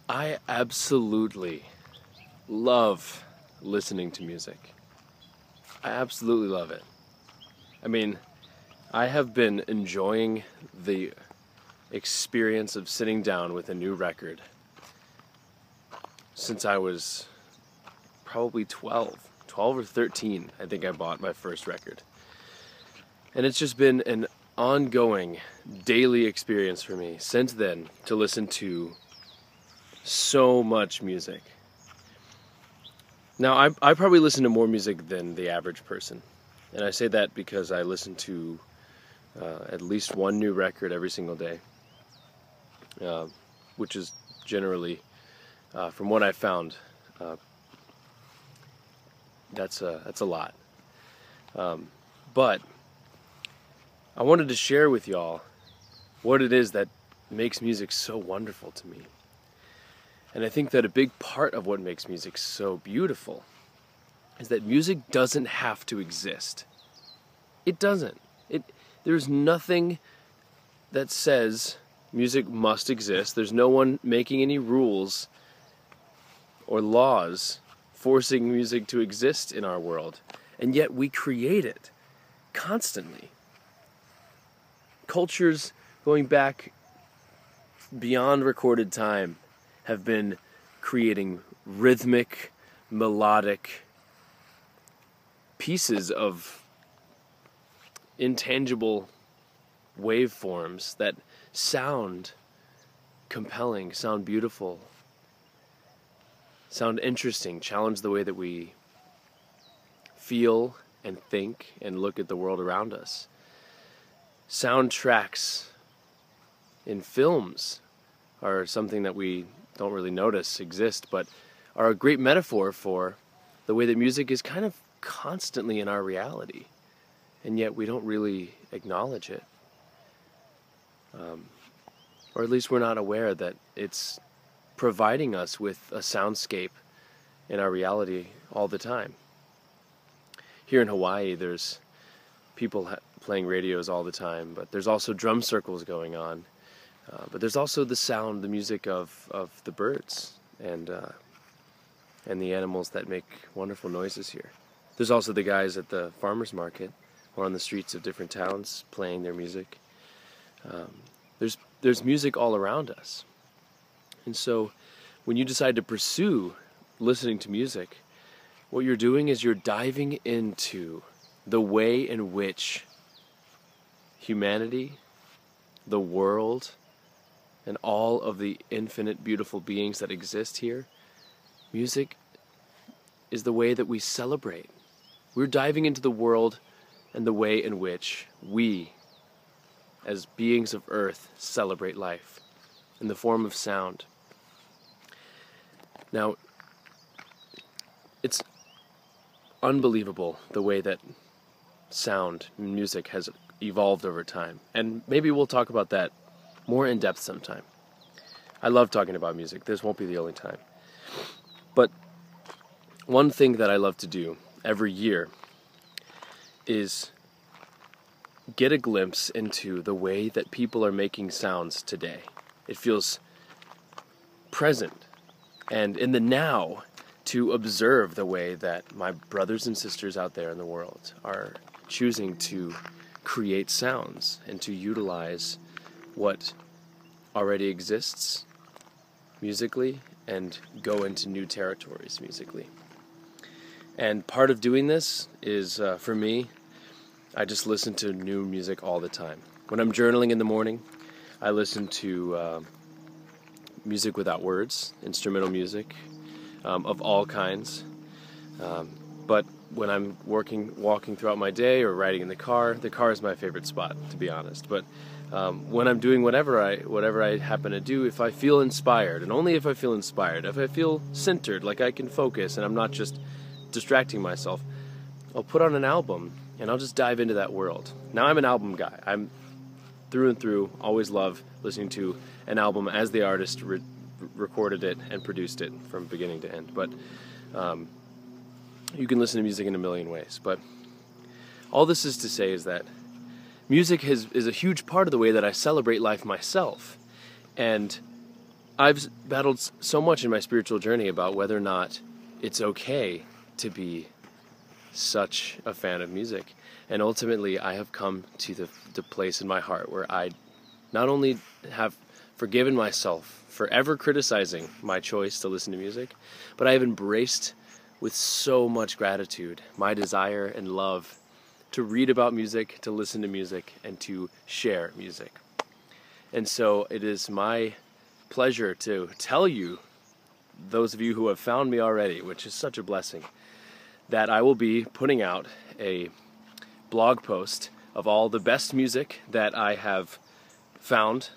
I absolutely love listening to music. I absolutely love it. I mean, I have been enjoying the experience of sitting down with a new record since I was probably 12 or 13. I think I bought my first record. And it's just been an ongoing daily experience for me since then to listen to so much music. Now, I probably listen to more music than the average person. And I say that because I listen to at least one new record every single day, which is generally, from what I found, that's a lot. But I wanted to share with y'all what it is that makes music so wonderful to me. And I think that a big part of what makes music so beautiful is that music doesn't have to exist. It doesn't. There's nothing that says music must exist. There's no one making any rules or laws forcing music to exist in our world. And yet we create it constantly. Cultures going back beyond recorded time have been creating rhythmic, melodic pieces of intangible waveforms that sound compelling, sound beautiful, sound interesting, challenge the way that we feel and think and look at the world around us. Soundtracks in films are something that we don't really notice exist, but are a great metaphor for the way that music is kind of constantly in our reality, and yet we don't really acknowledge it. Or at least we're not aware that it's providing us with a soundscape in our reality all the time. Here in Hawaii, there's people playing radios all the time, but there's also drum circles going on. But there's also the sound, the music of the birds and the animals that make wonderful noises here. There's also the guys at the farmers market or on the streets of different towns playing their music. There's music all around us. And so when you decide to pursue listening to music, what you're doing is you're diving into the way in which humanity, the world, and all of the infinite beautiful beings that exist here, music is the way that we celebrate. We're diving into the world and the way in which we, as beings of Earth, celebrate life in the form of sound. Now, it's unbelievable the way that sound and music has evolved over time. And maybe we'll talk about that more in depth sometime. I love talking about music. This won't be the only time. But one thing that I love to do every year is get a glimpse into the way that people are making sounds today. It feels present and in the now to observe the way that my brothers and sisters out there in the world are choosing to create sounds and to utilize what already exists musically and go into new territories musically. And part of doing this is, for me, I just listen to new music all the time. When I'm journaling in the morning, I listen to music without words, instrumental music of all kinds. But when I'm walking throughout my day or riding in the car is my favorite spot, to be honest. But when I'm doing whatever I happen to do, if I feel inspired, and only if I feel inspired, if I feel centered, like I can focus and I'm not just distracting myself, I'll put on an album and I'll just dive into that world. Now, I'm an album guy. I'm through and through, always love listening to an album as the artist recorded it and produced it from beginning to end. But you can listen to music in a million ways. But all this is to say is that music is a huge part of the way that I celebrate life myself. And I've battled so much in my spiritual journey about whether or not it's okay to be such a fan of music. And ultimately, I have come to the place in my heart where I not only have forgiven myself for ever criticizing my choice to listen to music, but I have embraced with so much gratitude my desire and love to read about music, to listen to music, and to share music. And so it is my pleasure to tell you, those of you who have found me already, which is such a blessing, that I will be putting out a blog post of all the best music that I have found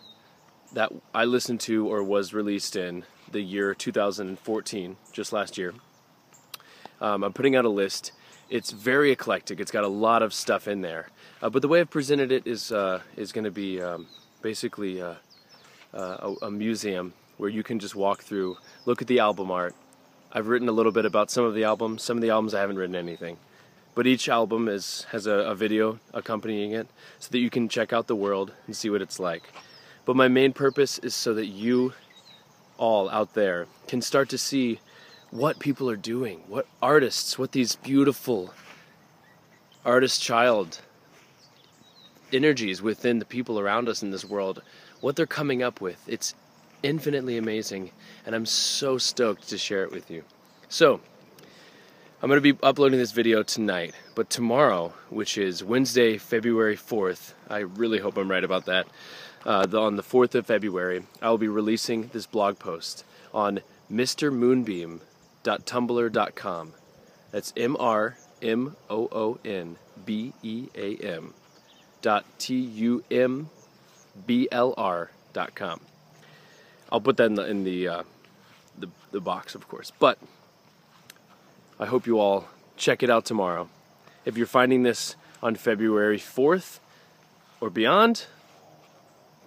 that I listened to or was released in the year 2014, just last year. I'm putting out a list. It's very eclectic. It's got a lot of stuff in there. But the way I've presented it is going to be basically a museum where you can just walk through, look at the album art. I've written a little bit about some of the albums. Some of the albums I haven't written anything. But each album has a video accompanying it so that you can check out the world and see what it's like. But my main purpose is so that you all out there can start to see what people are doing, what artists, what these beautiful artist-child energies within the people around us in this world, what they're coming up with. It's infinitely amazing, and I'm so stoked to share it with you. So, I'm going to be uploading this video tonight, but tomorrow, which is Wednesday, February 4th, I really hope I'm right about that, on the 4th of February, I will be releasing this blog post on mrmoonbeam.tumblr.com. That's mrmoonbeam.tumblr.com. I'll put that in the box, of course, but I hope you all check it out tomorrow. If you're finding this on February 4th or beyond,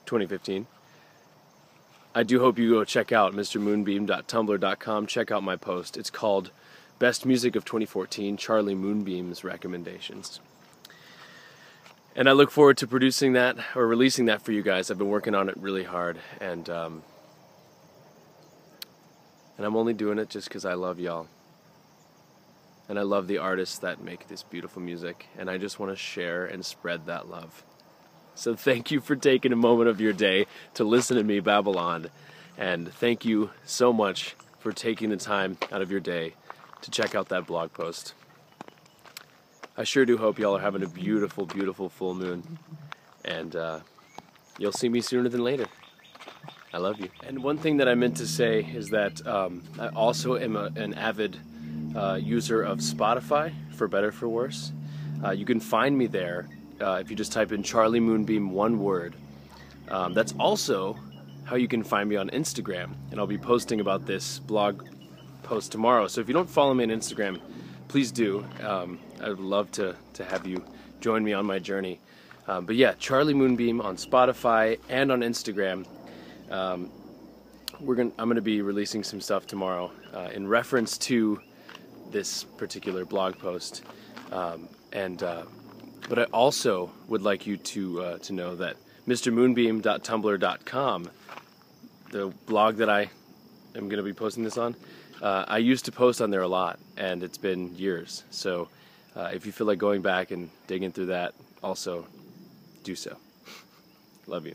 2015, I do hope you go check out mrmoonbeam.tumblr.com. Check out my post. It's called Best Music of 2014, Charlie Moonbeam's Recommendations. And I look forward to producing that or releasing that for you guys. I've been working on it really hard, and I'm only doing it just because I love y'all. And I love the artists that make this beautiful music, and I just want to share and spread that love. So thank you for taking a moment of your day to listen to me babble on, and thank you so much for taking the time out of your day to check out that blog post. I sure do hope y'all are having a beautiful, beautiful full moon, and you'll see me sooner than later. I love you. And one thing that I meant to say is that I also am an avid user of Spotify, for better or for worse. You can find me there if you just type in Charlie Moonbeam, one word. That's also how you can find me on Instagram, and I'll be posting about this blog post tomorrow. So if you don't follow me on Instagram, please do. I would love to have you join me on my journey. But yeah, Charlie Moonbeam on Spotify and on Instagram. I'm gonna be releasing some stuff tomorrow in reference to this particular blog post, but I also would like you to know that mrmoonbeam.tumblr.com, the blog that I am going to be posting this on, I used to post on there a lot, and it's been years. So if you feel like going back and digging through that, also do so. Love you.